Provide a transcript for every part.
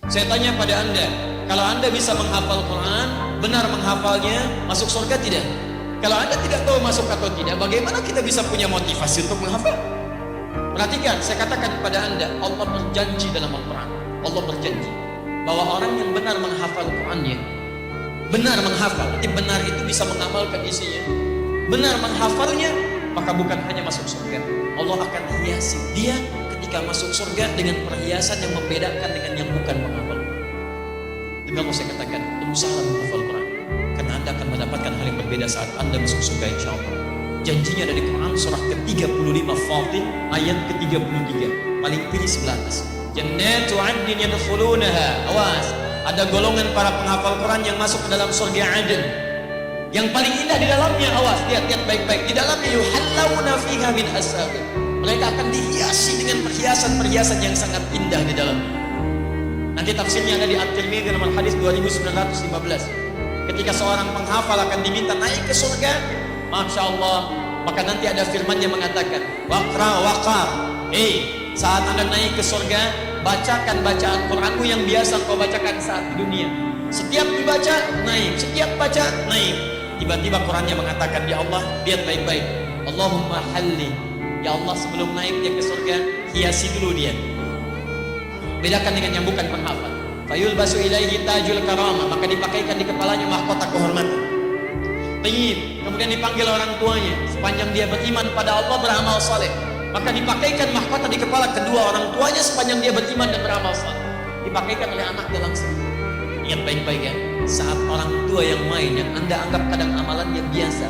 Saya tanya pada Anda, kalau Anda bisa menghafal Quran, benar menghafalnya, masuk surga tidak? Kalau Anda tidak tahu masuk atau tidak, bagaimana kita bisa punya motivasi untuk menghafal? Perhatikan, saya katakan kepada Anda, Allah berjanji dalam Al-Quran. Allah berjanji bahwa orang yang benar menghafal Qurannya, benar menghafal, berarti benar itu bisa mengamalkan isinya. Benar menghafalnya, maka bukan hanya masuk surga, Allah akan hiasi dia ketika masuk surga dengan perhiasan yang membedakan dengan yang bukan menghafal Quran. Demi Allah saya katakan, berusaha menghafal Quran, karena Anda akan mendapatkan hal yang berbeda saat Anda masuk surga insya Allah. Janjinya dari Quran surah ke-35 Fatir ayat ke-33, paling kiri sebelah atas. Jannatu 'adnin yadkhulunaha. Awas, ada golongan para penghafal Quran yang masuk ke dalam surga Aden. Yang paling indah di dalamnya, awas, lihat baik-baik. Di dalamnya yuhallawna fiha min asabir. Mereka akan dihiasi dengan perhiasan-perhiasan yang sangat indah di dalamnya. Nanti tafsirnya ada di At-Tirmidzi nomor hadis 2915. Ketika seorang penghafal akan diminta naik ke surga, Masya Allah, maka nanti ada firman yang mengatakan, waqar. Saat Anda naik ke surga, bacakan bacaan Quranmu yang biasa kau bacakan saat di dunia. Setiap dibaca, naik. Setiap baca, naik. Tiba-tiba Qurannya mengatakan, ya Allah, lihat baik-baik. Allahumma halli. Ya Allah, sebelum naik dia ke surga, hiasi dulu dia. Bedakan dengan yang bukan penghafal. Fayulbasu ilaihi tajul karamah, maka dipakaikan di kepalanya mahkota kehormatan. Kemudian dipanggil orang tuanya, sepanjang dia beriman pada Allah, beramal saleh, maka dipakaikan mahkota di kepala kedua orang tuanya sepanjang dia beriman dan beramal saleh. Dipakaikan oleh anaknya langsung. Ingat baik-baik ya, saat orang tua yang main, yang Anda anggap kadang amalannya biasa,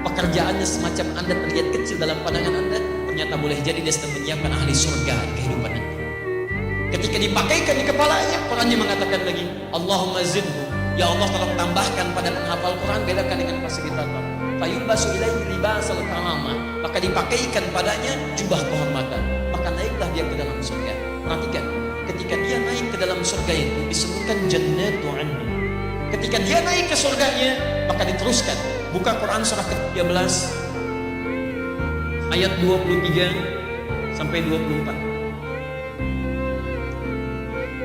pekerjaannya semacam Anda terlihat kecil dalam pandangan Anda, ternyata boleh jadi dia sedang menyiapkan ahli surga di kehidupan Anda. Ketika dipakaikan di kepalanya, Qurannya mengatakan lagi, Allahumma zidhu. Ya Allah, tolong tambahkan pada penghafal Quran, bedakan dengan fasilitator. Fayulbasu ilaihi libasal karamah, maka dipakaikan padanya jubah kehormatan, maka naiklah dia ke dalam surga. Perhatikan, ketika dia naik ke dalam surga itu disebutkan jannatu 'adnin. Ketika dia naik ke surganya, maka diteruskan. Buka Quran surah ke-13 ayat 23 sampai 24.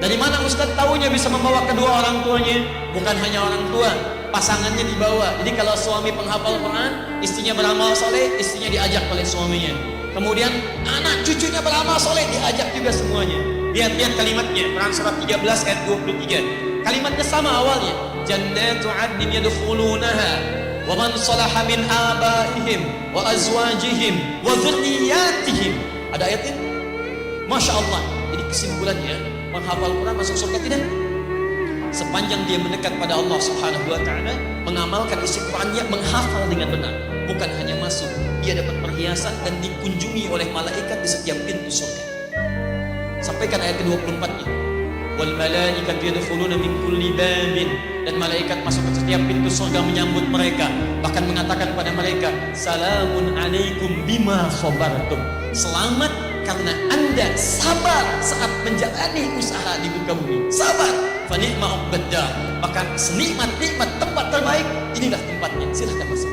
Dari mana Ustaz tahunya bisa membawa kedua orang tuanya? Bukan hanya orang tua, pasangannya dibawa. Jadi kalau suami penghafal Quran, istrinya beramal soleh, istrinya diajak oleh suaminya. Kemudian anak cucunya beramal soleh, diajak juga semuanya. Lihat kalimatnya, Quran surah 13 ayat 23. Kalimatnya sama awalnya. Jannatu 'adnin yadkhulunaha wa man salaha min abaihim wa azwajihim wa dzurriyyatihim. Ada ayat ini? Masya Allah. Jadi kesimpulannya, menghafal Quran masuk surga tidak? Sepanjang dia mendekat pada Allah Subhanahu wa Ta'ala, mengamalkan isi Qurannya, menghafal dengan benar. Bukan hanya masuk, dia dapat perhiasan dan dikunjungi oleh malaikat di setiap pintu surga. Sampaikan ayat ke-24-nya. Wal malaikatu yadkhuluna min kulli babin, dan malaikat masuk ke setiap pintu surga menyambut mereka, bahkan mengatakan pada mereka, salamun alaikum bima sabartum. Selamat karena Anda sabar saat menjalani usaha di muka bumi. Sabar, fa ni'ma uqbaddar, maka senikmat-nikmat tempat terbaik, inilah tempatnya, silahkan masuk.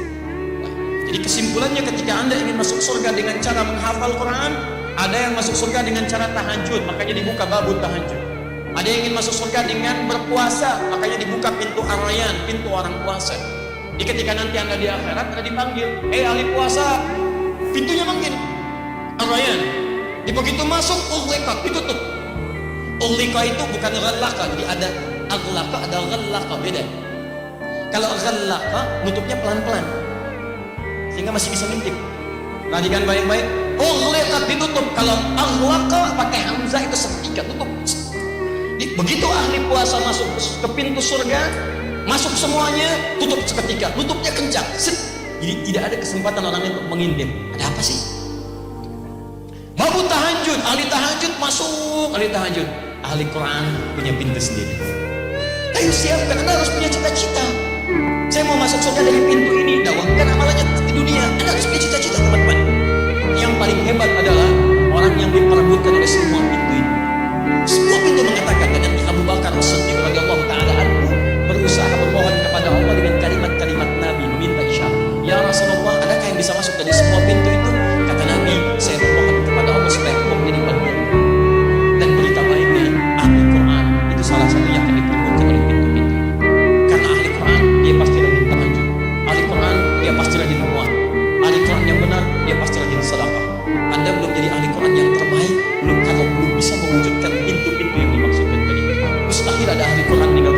Jadi kesimpulannya, ketika Anda ingin masuk surga dengan cara menghafal Quran, ada yang masuk surga dengan cara tahajud, makanya dibuka babu tahajud. Ada yang ingin masuk surga dengan berpuasa, makanya dibuka pintu ar-rayyan, pintu orang puasa. Jadi ketika nanti Anda di akhirat, Anda dipanggil, ahli puasa, pintunya manggil ar-rayyan. Di begitu masuk, ughliqat, ditutup. Ughliqa itu bukan ghallaqa, jadi ada aghlaqa, ada ghallaqa, beda. Kalau ghallaqa, nutupnya pelan-pelan, sehingga masih bisa ngintip. Perhatikan baik-baik. Ughliqat, ditutup. Kalau aghlaqa pakai hamzah itu seketika tutup. Begitu ahli puasa masuk ke pintu surga, masuk semuanya, tutup seketika, tutupnya kencang. Jadi tidak ada kesempatan orang untuk mengintip. Ada apa sih? Babu tahajud, ahli tahajud masuk, ahli tahajud. Ahli Quran punya pintu sendiri. Ayo siapkan, Anda harus punya cita-cita. Saya mau masuk surga dari pintu ini, dakwahkan amalannya di dunia. Anda harus punya cita-cita, teman-teman. Yang paling hebat adalah orang yang diperebutkan oleh semua pintu ini. Semua pintu mengatakan, dan Abu Bakar As-Siddiq radhiyallahu taala anhu berusaha bermohon kepada Allah dengan kalimat-kalimat Nabi, meminta isyarat. Ya Rasulullah, adakah yang bisa masuk dari semua pintu itu? Kata Nabi, saya bermohon kepada Allah supaya engkau menjadi bagian. Dan berita baiknya, ahli Quran itu salah mustahil ada ahli Quran meninggal